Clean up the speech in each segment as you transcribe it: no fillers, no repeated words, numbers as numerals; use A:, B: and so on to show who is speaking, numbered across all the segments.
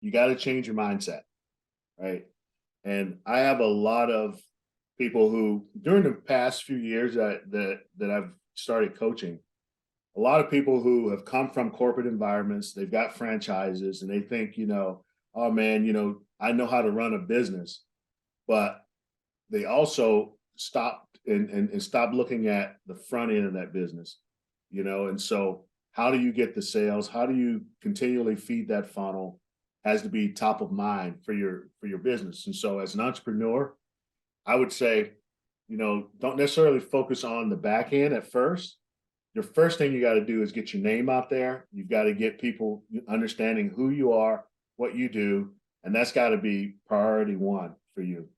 A: you got to change your mindset, right? And I have a lot of people who, during the past few years that I've started coaching, a lot of people who have come from corporate environments, they've got franchises, and they think, oh man, I know how to run a business, but they also stopped and stop looking at the front end of that business, and so how do you get the sales? How do you continually feed that funnel? Has to be top of mind for your business. And so as an entrepreneur, I would say, don't necessarily focus on the back end at first. Your first thing you got to do is get your name out there. You've got to get people understanding who you are, what you do, and that's got to be priority one for you.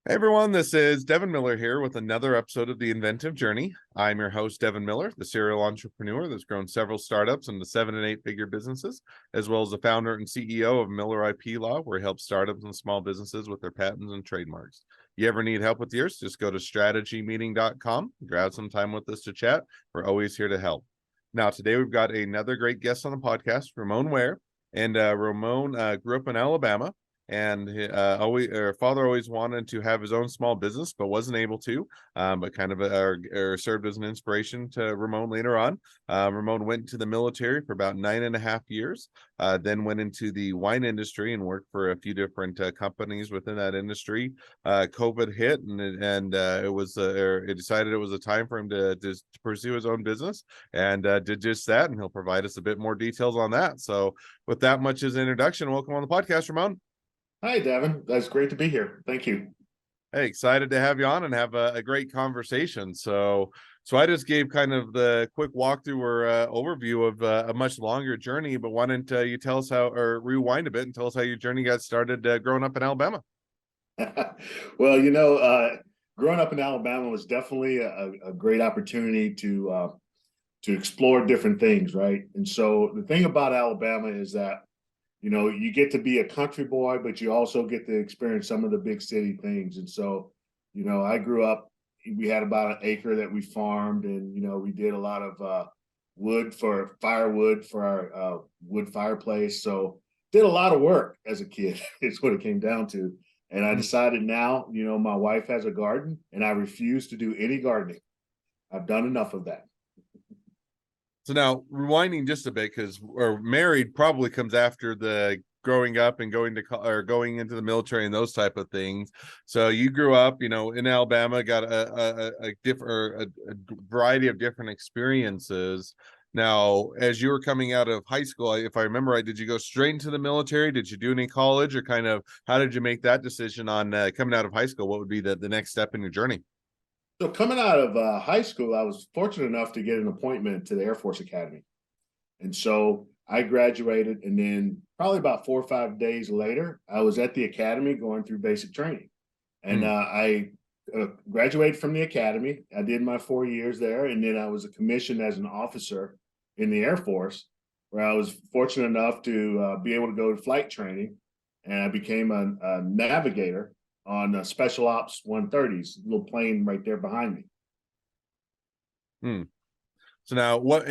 B: Hey everyone, this is Devin Miller here with another episode of The Inventive Journey. I'm your host, Devin Miller, the serial entrepreneur that's grown several startups into 7- and 8-figure businesses, as well as the founder and CEO of Miller IP Law, where he helps startups and small businesses with their patents and trademarks. You ever need help with yours? Just go to strategymeeting.com, grab some time with us to chat. We're always here to help. Now, today we've got another great guest on the podcast, Ramon Ware. And Ramon grew up in Alabama. And her father always wanted to have his own small business, but wasn't able to. But kind of served as an inspiration to Ramon later on. Ramon went to the military for about 9.5 years, then went into the wine industry and worked for a few different companies within that industry. COVID hit, and it decided it was a time for him to pursue his own business, and did just that. And he'll provide us a bit more details on that. So, with that much as an introduction, welcome on the podcast, Ramon.
A: Hi, Devin. That's great to be here. Thank you.
B: Hey, excited to have you on and have a great conversation. So I just gave kind of the quick walkthrough or overview of a much longer journey, but why don't you tell us or rewind a bit and tell us how your journey got started growing up in Alabama?
A: Well, growing up in Alabama was definitely a great opportunity to explore different things, right? And so the thing about Alabama is that you get to be a country boy, but you also get to experience some of the big city things. And so, I grew up, we had about an acre that we farmed, and, we did a lot of firewood for our wood fireplace. So did a lot of work as a kid is what it came down to. And I decided now, my wife has a garden and I refuse to do any gardening. I've done enough of that.
B: So now rewinding just a bit, because married probably comes after the growing up and going into the military and those type of things. So you grew up, in Alabama, got a variety of different experiences. Now, as you were coming out of high school, if I remember right, did you go straight into the military? Did you do any college, or kind of how did you make that decision on coming out of high school? What would be the next step in your journey?
A: So coming out of high school, I was fortunate enough to get an appointment to the Air Force Academy. And so I graduated, and then probably about 4 or 5 days later, I was at the academy going through basic training. And I graduated from the academy. I did my 4 years there, and then I was commissioned as an officer in the Air Force, where I was fortunate enough to be able to go to flight training, and I became a navigator on Special Ops 130s, little plane right there behind
B: me. So now, what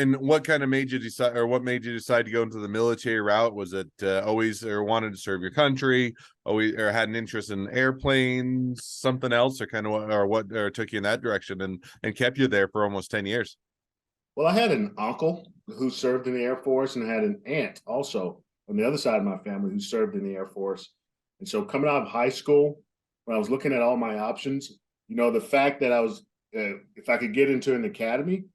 B: kind of made you decide, or what made you decide to go into the military route? Was it always, or wanted to serve your country, always, or had an interest in airplanes, something else, or kind of what took you in that direction and kept you there for almost 10 years?
A: Well, I had an uncle who served in the Air Force, and I had an aunt also on the other side of my family who served in the Air Force. And so coming out of high school, when I was looking at all my options, the fact that I was, if I could get into an academy,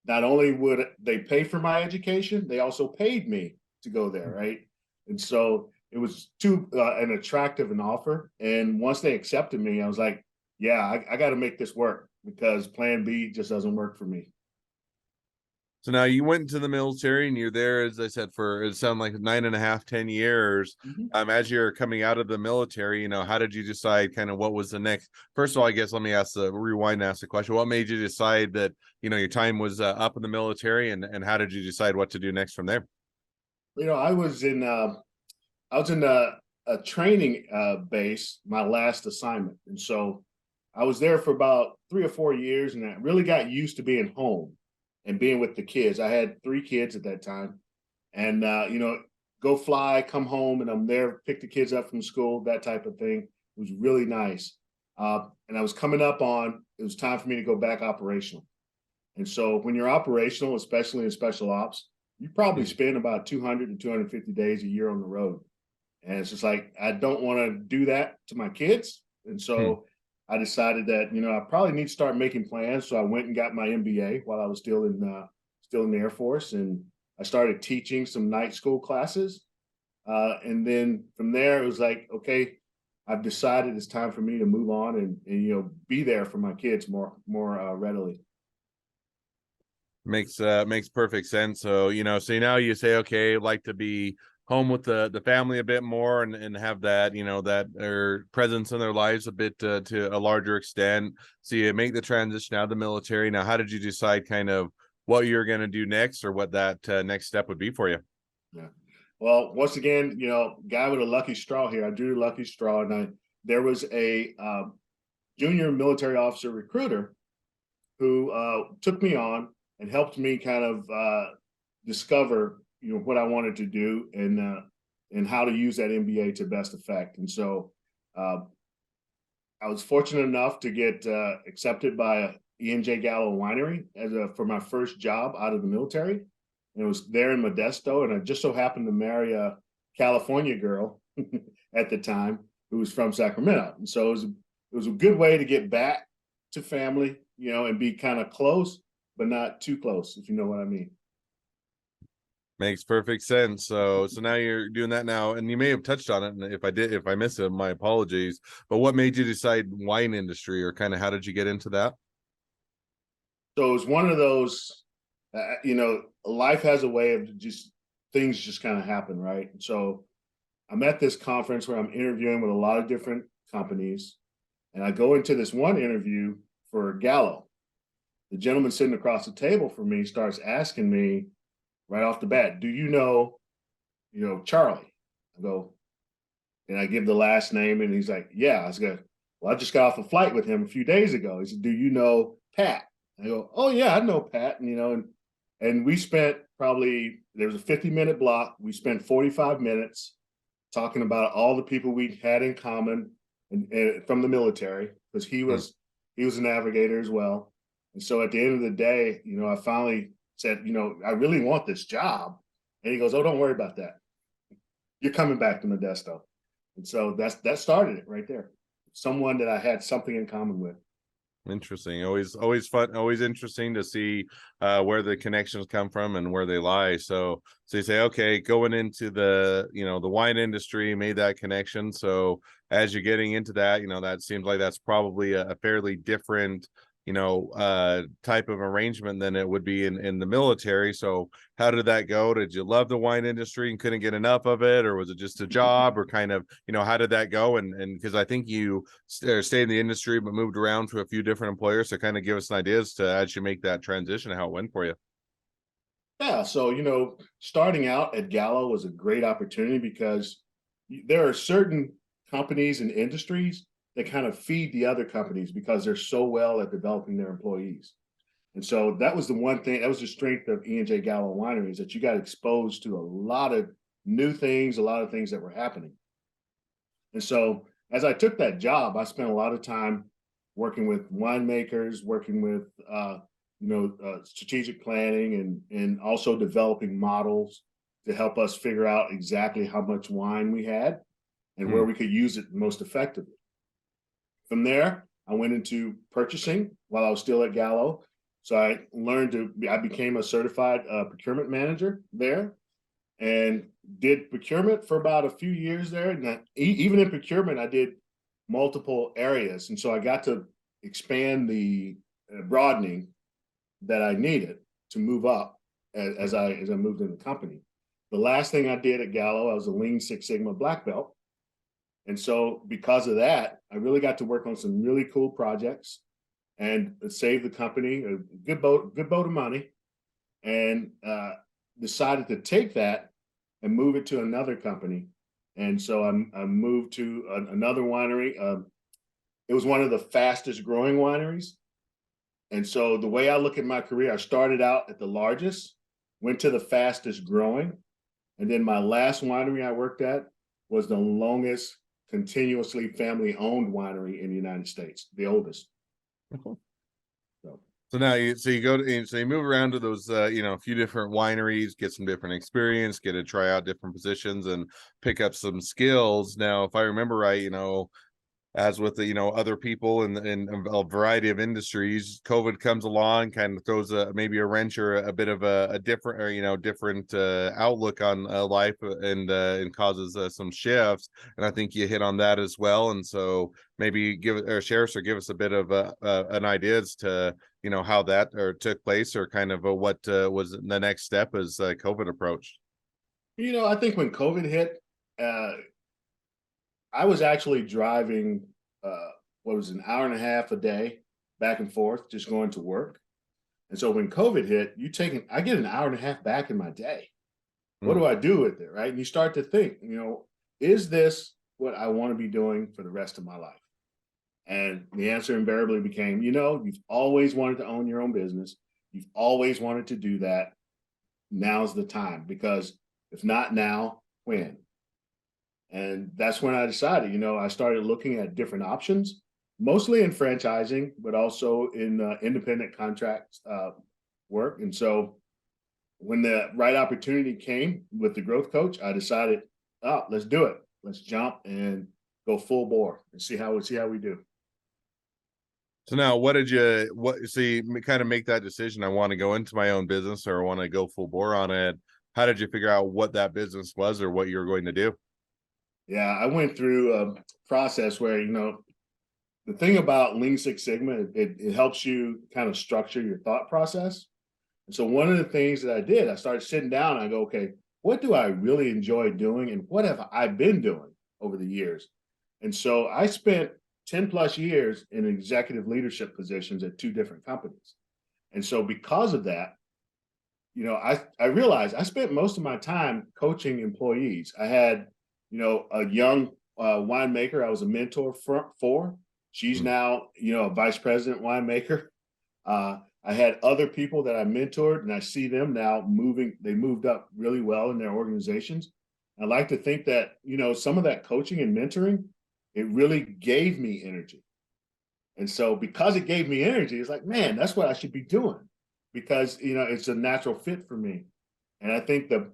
A: not only would they pay for my education, they also paid me to go there, right? And so it was too an attractive an offer. And once they accepted me, I was like, yeah, I got to make this work, because plan B just doesn't work for me.
B: So now you went into the military and you're there, as I said, for it sounded like 9.5, 10 years. As you're coming out of the military, how did you decide kind of what was the next? First of all, I guess let me rewind and ask the question. What made you decide that, your time was up in the military, and how did you decide what to do next from there?
A: I was in the a training base my last assignment. And so I was there for about 3 or 4 years, and I really got used to being home and being with the kids. I had 3 kids at that time, and go fly, come home, and I'm there, pick the kids up from school, that type of thing. It was really nice. And I was coming up on, it was time for me to go back operational. And so when you're operational, especially in special ops, you probably spend about 200 to 250 days a year on the road. And it's just like, I don't want to do that to my kids. And
B: Hmm.
A: so I decided that, I probably need to start making plans. So I went and got my MBA while I was still in the Air Force. And I started teaching some night school classes. And then from there, it was like, okay, I've decided it's time for me to move on and be there for my kids more readily.
B: Makes perfect sense. So, so now you say, okay, I'd like to be home with the family a bit more and have that, that their presence in their lives a bit to a larger extent. So you make the transition out of the military. Now, how did you decide kind of what you're going to do next, or what that next step would be for you?
A: Yeah. Well, once again, guy with a lucky straw here. I drew the lucky straw, and there was a junior military officer recruiter who took me on and helped me kind of discover, what I wanted to do and how to use that MBA to best effect. And so uh, I was fortunate enough to get accepted by E&J Gallo Winery for my first job out of the military. And it was there in Modesto, and I just so happened to marry a California girl at the time who was from Sacramento. And so it was a good way to get back to family, and be kind of close, but not too close, if you know what I mean.
B: Makes perfect sense. So now you're doing that now, and you may have touched on it. And if I missed it, my apologies. But what made you decide wine industry, or kind of how did you get into that?
A: So it was one of those, life has a way of just things just kind of happen, right? So I'm at this conference where I'm interviewing with a lot of different companies, and I go into this one interview for Gallo. The gentleman sitting across the table from me starts asking me right off the bat, "Do Charlie?" I go, and I give the last name, and he's like, "Yeah." I was like, "Well, I just got off a flight with him a few days ago." He said, "Do you know Pat?" I go, "Oh yeah, I know Pat." And we spent probably, there was a 50-minute block. We spent 45 minutes talking about all the people we had in common and from the military, because
B: Hmm.
A: he was a navigator as well. And so at the end of the day, I finally said, I really want this job. And he goes, "Oh, don't worry about that. You're coming back to Modesto." And so that started it right there. Someone that I had something in common with.
B: Interesting. Always fun. Always interesting to see where the connections come from and where they lie. So you say, okay, going into the wine industry, made that connection. So as you're getting into that, that seems like that's probably a fairly different type of arrangement than it would be in the military. So how did that go? Did you love the wine industry and couldn't get enough of it, or was it just a job, or kind of, how did that go? And because I think you stayed in the industry but moved around to a few different employers, so kind of give us an idea as to as you make that transition, how it went for you.
A: Yeah. So, starting out at Gallo was a great opportunity because there are certain companies and industries that kind of feed the other companies because they're so well at developing their employees. And so that was the one thing, that was the strength of E&J Gallo Winery, is that you got exposed to a lot of new things, a lot of things that were happening. And so as I took that job, I spent a lot of time working with winemakers, working with strategic planning and also developing models to help us figure out exactly how much wine we had and where
B: Hmm.
A: we could use it most effectively. From there, I went into purchasing while I was still at Gallo. So I became a certified procurement manager there and did procurement for about a few years there. And even in procurement, I did multiple areas. And so I got to expand the broadening that I needed to move up as I moved in the company. The last thing I did at Gallo, I was a Lean Six Sigma black belt. And so because of that, I really got to work on some really cool projects and save the company a good boat of money, and decided to take that and move it to another company And so I moved to another winery. It was one of the fastest growing wineries. And so the way I look at my career, I started out at the largest, went to the fastest growing, and then my last winery I worked at was the longest continuously family owned winery in the United States, the oldest. So,
B: So now you go to, so you move around to those a few different wineries, get some different experience, get to try out different positions and pick up some skills. Now, if I remember right, as with the other people in a variety of industries, COVID comes along, kind of throws maybe a wrench or a bit of a different or different outlook on life, and causes some shifts. And I think you hit on that as well. And so maybe share us or give us a bit of an idea as to how that or took place, or kind of what was the next step as COVID approached.
A: I think when COVID hit, I was actually driving what was an hour and a half a day back and forth, just going to work. And so when COVID hit, I get an hour and a half back in my day. What do I do with it? Right. And you start to think, is this what I want to be doing for the rest of my life? And the answer invariably became, you've always wanted to own your own business. You've always wanted to do that. Now's the time, because if not now, when? And that's when I decided, I started looking at different options, mostly in franchising, but also in independent contract work. And so when the right opportunity came with the growth coach, I decided, oh, let's do it. Let's jump and go full bore and see how we do.
B: So now so you kind of make that decision? I want to go into my own business, or I want to go full bore on it. How did you figure out what that business was or what you were going to do?
A: Yeah, I went through a process where, the thing about Lean Six Sigma, it helps you kind of structure your thought process. And so one of the things that I did, I started sitting down and I go, okay, what do I really enjoy doing and what have I been doing over the years? And so I spent 10 plus years in executive leadership positions at two different companies. And so because of that, I realized I spent most of my time coaching employees. I had, a young winemaker I was a mentor for. She's now, a vice president winemaker. I had other people that I mentored, and I see them now moving. They moved up really well in their organizations. I like to think that, some of that coaching and mentoring, it really gave me energy. And so because it gave me energy, it's like, man, that's what I should be doing, because, it's a natural fit for me. And I think the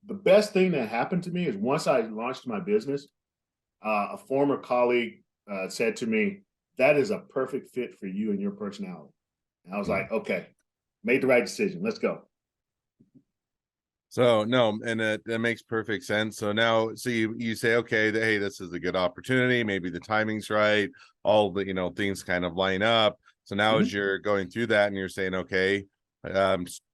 A: best thing that happened to me is once I launched my business, a former colleague said to me, that is a perfect fit for you and your personality. And I was like, okay, made the right decision. Let's go.
B: So no, and that makes perfect sense. So now, so you say, okay, hey, this is a good opportunity. Maybe the timing's right. All the things kind of line up. So now, as you're going through that, and you're saying, okay,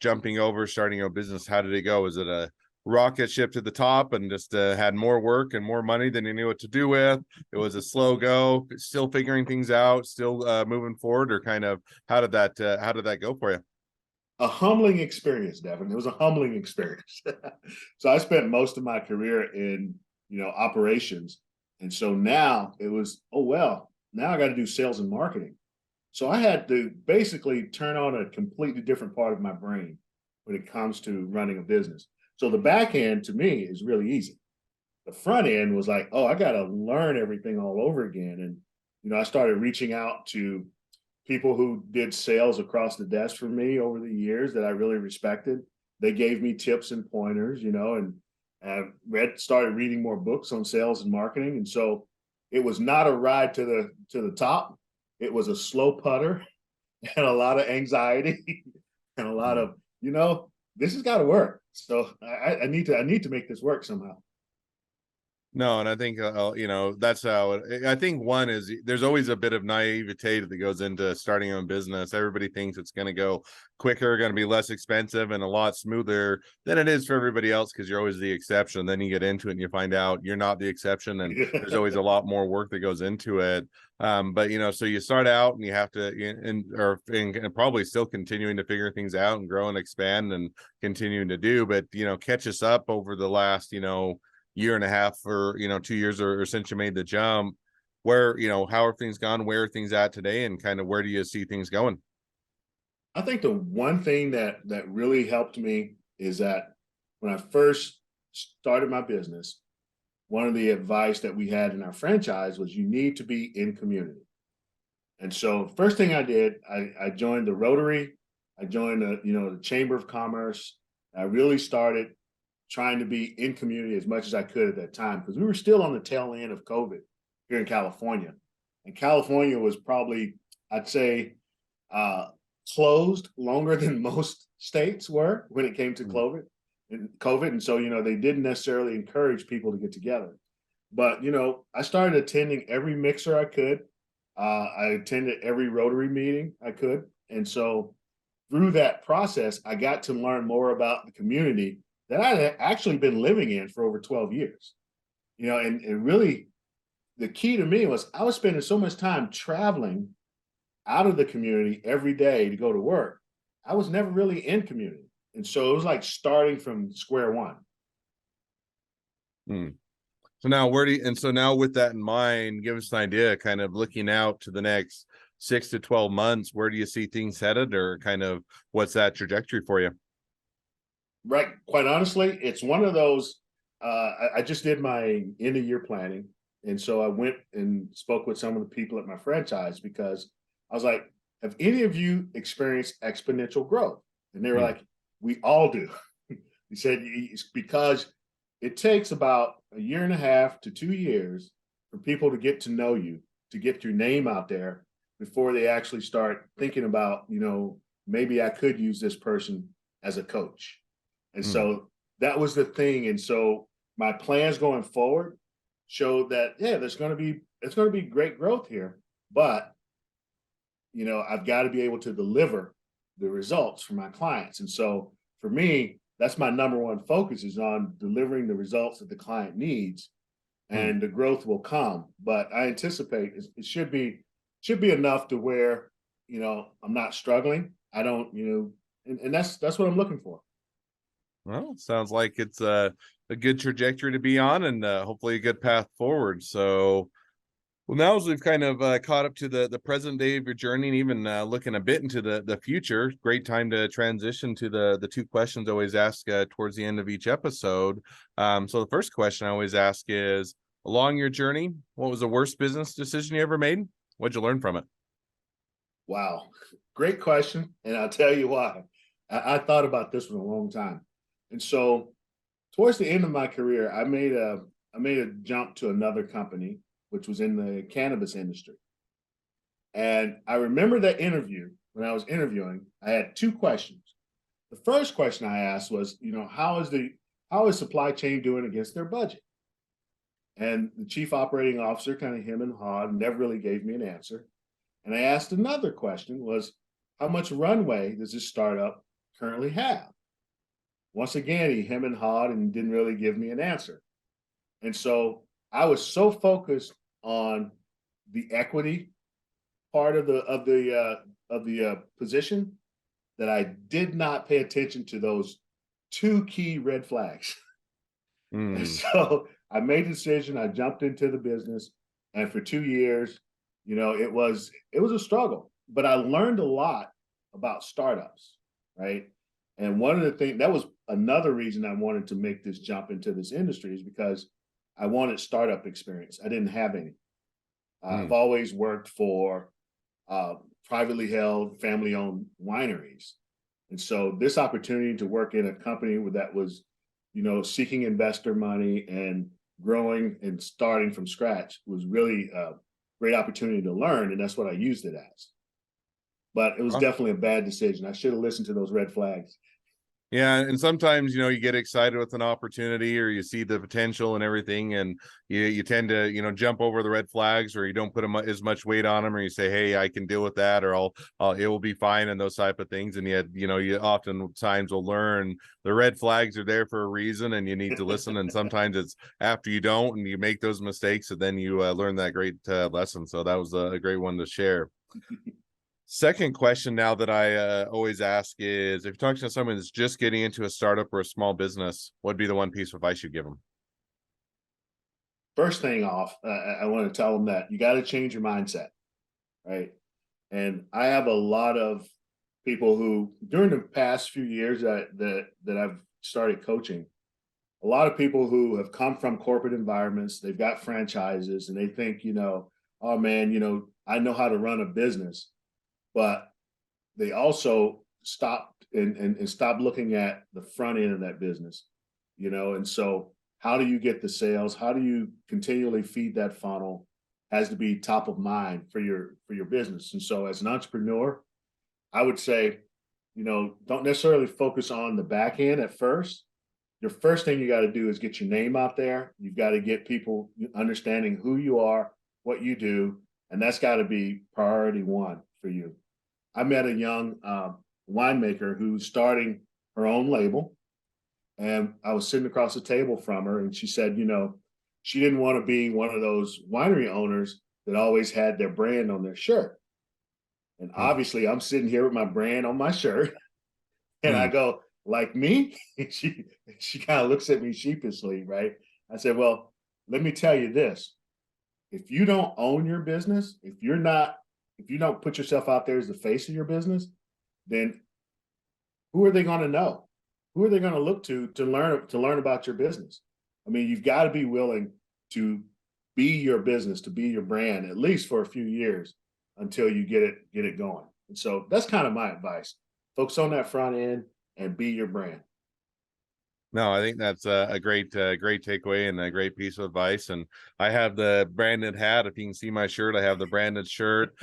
B: jumping over, starting a business, how did it go? Was it a rocket ship to the top and just had more work and more money than you knew what to do with? It was a slow go, still figuring things out, still moving forward, or kind of how did that go for you?
A: A humbling experience, Devin. It was a humbling experience. So I spent most of my career in, operations. And so now it was, oh, well, now I got to do sales and marketing. So I had to basically turn on a completely different part of my brain when it comes to running a business. So the back end to me is really easy. The front end was like, oh, I got to learn everything all over again. And, I started reaching out to people who did sales across the desk for me over the years that I really respected. They gave me tips and pointers, and started reading more books on sales and marketing. And so it was not a ride to the top. It was a slow putter and a lot of anxiety and a lot of, this has got to work. So I need to make this work somehow.
B: No, and I think that's how I think one is there's always a bit of naivete that goes into starting your own business. Everybody thinks it's going to go quicker, going to be less expensive, and a lot smoother than it is for everybody else because you're always the exception. Then you get into it and you find out you're not the exception, and there's always a lot more work that goes into it. But so you start out and you have to, and probably still continuing to figure things out and grow and expand and continuing to do, but catch us up over the last year and a half or 2 years or since you made the jump, where how are things gone, where are things at today, and kind of where do you see things going?
A: I think the one thing that really helped me is that when I first started my business, one of the advice that we had in our franchise was you need to be in community. And so first thing I did, I joined the Rotary, I joined the Chamber of Commerce. I really started trying to be in community as much as I could at that time because we were still on the tail end of COVID here in California. And California was probably, I'd say, uh, closed longer than most states were when it came to
B: Mm.
A: COVID. And so, they didn't necessarily encourage people to get together. But, I started attending every mixer I could. I attended every Rotary meeting I could. And so through that process, I got to learn more about the community that I had actually been living in for over 12 years. And really the key to me was I was spending so much time traveling out of the community every day to go to work. I was never really in community. And so it was like starting from square one.
B: Mm. So now so now with that in mind, give us an idea, kind of looking out to the next 6 to 12 months, where do you see things headed, or kind of what's that trajectory for you?
A: Right. Quite honestly, it's one of those. I just did my end of year planning. And so I went and spoke with some of the people at my franchise because I was like, have any of you experienced exponential growth? And they were
B: Hmm.
A: like, we all do. He said, it's because it takes about a year and a half to 2 years for people to get to know you, to get your name out there before they actually start thinking about, maybe I could use this person as a coach. And
B: Hmm.
A: so that was the thing. And so my plans going forward showed that, yeah, it's going to be great growth here, but I've got to be able to deliver the results for my clients. And so for me, that's my number one focus is on delivering the results that the client needs,
B: Hmm.
A: and the growth will come. But I anticipate it should be enough to where, I'm not struggling. I don't, and that's what I'm looking for.
B: Well, it sounds like it's a good trajectory to be on, and hopefully a good path forward. So, well, now as we've kind of caught up to the present day of your journey, and even looking a bit into the future, great time to transition to the two questions I always ask towards the end of each episode. So the first question I always ask is, along your journey, what was the worst business decision you ever made? What'd you learn from it?
A: Wow, great question, and I'll tell you why. I thought about this for a long time, and so towards the end of my career, I made a jump to another company, which was in the cannabis industry. And I remember that interview when I was interviewing, I had two questions. The first question I asked was, how is supply chain doing against their budget? And the chief operating officer kind of him and hawed, never really gave me an answer. And I asked another question was, how much runway does this startup currently have? Once again, he him and hawed and didn't really give me an answer. And so I was so focused on the equity part of the position that I did not pay attention to those two key red flags. And
B: Hmm.
A: so I made a decision. I jumped into the business, and for 2 years, it was a struggle, but I learned a lot about startups, right? And one of the things that was another reason I wanted to make this jump into this industry is because I wanted startup experience. I didn't have any. I've
B: Hmm.
A: always worked for uh, privately held, family-owned wineries, and so this opportunity to work in a company that was, seeking investor money and growing and starting from scratch was really a great opportunity to learn, and that's what I used it as. But it was definitely a bad decision. I should have listened to those red flags.
B: Yeah, and sometimes you get excited with an opportunity, or you see the potential and everything, and you tend to jump over the red flags, or you don't put as much weight on them, or you say, "Hey, I can deal with that," or I'll it will be fine, and those type of things. And yet, you oftentimes will learn the red flags are there for a reason, and you need to listen. And sometimes it's after you don't, and you make those mistakes, and then you learn that great lesson. So that was a great one to share. Second question now that I always ask is, if you're talking to someone that's just getting into a startup or a small business, what'd be the one piece of advice you give them?
A: first thing off, I want to tell them that you got to change your mindset, right? And I have a lot of people who, during the past few years that I've started coaching, a lot of people who have come from corporate environments, they've got franchises, and they think, oh man, I know how to run a business, but they also stopped and stopped looking at the front end of that business, and so how do you get the sales? How do you continually feed that funnel? Has to be top of mind for your business. And so as an entrepreneur, I would say, don't necessarily focus on the back end at first. Your first thing you got to do is get your name out there. You've got to get people understanding who you are, what you do, and that's got to be priority one for you. I met a young winemaker who's starting her own label, and I was sitting across the table from her, and she said, she didn't want to be one of those winery owners that always had their brand on their shirt. And obviously, I'm sitting here with my brand on my shirt, and I go, like me? she kind of looks at me sheepishly, right? I said, well, let me tell you this. If you don't own your business, if you don't put yourself out there as the face of your business, then who are they going to know? Who are they going to look to learn about your business? I mean, you've got to be willing to be your business, to be your brand, at least for a few years until you get it going. And so that's kind of my advice. Focus on that front end and be your brand.
B: No, I think that's a great takeaway and a great piece of advice. And I have the branded hat. If you can see my shirt, I have the branded shirt.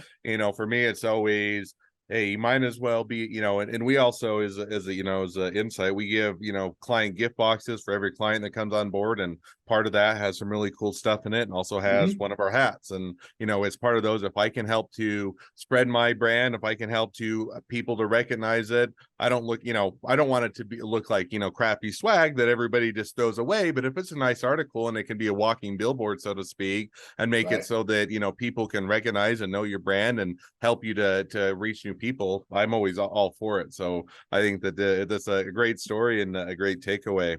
B: For me, it's always, hey, you might as well be, and we also as an insight, we give, client gift boxes for every client that comes on board. And part of that has some really cool stuff in it, and also has one of our hats. And, it's part of those. If I can help to spread my brand, if I can help to people to recognize it, I don't want it to look like, crappy swag that everybody just throws away. But if it's a nice article and it can be a walking billboard, so to speak, and make it so that, people can recognize and know your brand and help you to reach new people, I'm always all for it. So I think that that's a great story and a great takeaway.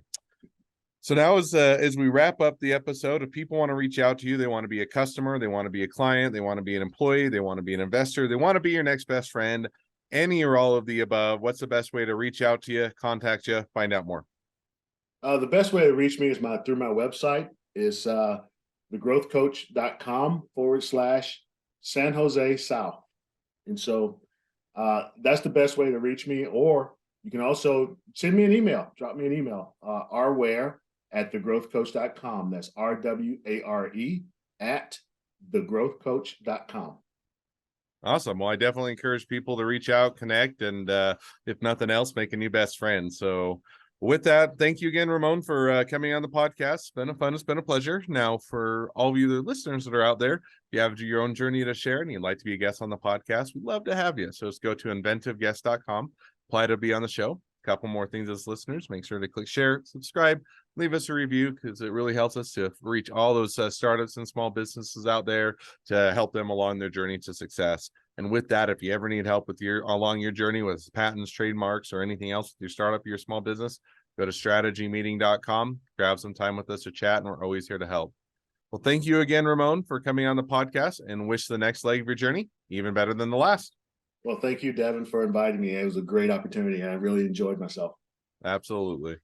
B: So now as we wrap up the episode, if people want to reach out to you, they want to be a customer, they want to be a client, they want to be an employee, they want to be an investor, they want to be your next best friend, any or all of the above, what's the best way to reach out to you, contact you, find out more?
A: The best way to reach me is through my website. Is thegrowthcoach.com/San Jose South. And so that's the best way to reach me. Or you can also send me an email, drop me an email, rware@thegrowthcoach.com. That's RWARE at thegrowthcoach.com.
B: Awesome. Well, I definitely encourage people to reach out, connect, and if nothing else, make a new best friend. So with that, thank you again, Ramon, for coming on the podcast. It's been fun. It's been a pleasure. Now, for all of you, the listeners that are out there, if you have your own journey to share and you'd like to be a guest on the podcast, we'd love to have you. So just go to inventiveguest.com, apply to be on the show. A couple more things as listeners, make sure to click share, subscribe, leave us a review, because it really helps us to reach all those startups and small businesses out there to help them along their journey to success. And with that, if you ever need help with along your journey with patents, trademarks, or anything else with your startup or your small business, go to strategymeeting.com, grab some time with us to chat, and we're always here to help. Well, thank you again, Ramon, for coming on the podcast, and wish the next leg of your journey even better than the last.
A: Well, thank you, Devin, for inviting me. It was a great opportunity, and I really enjoyed myself.
B: Absolutely.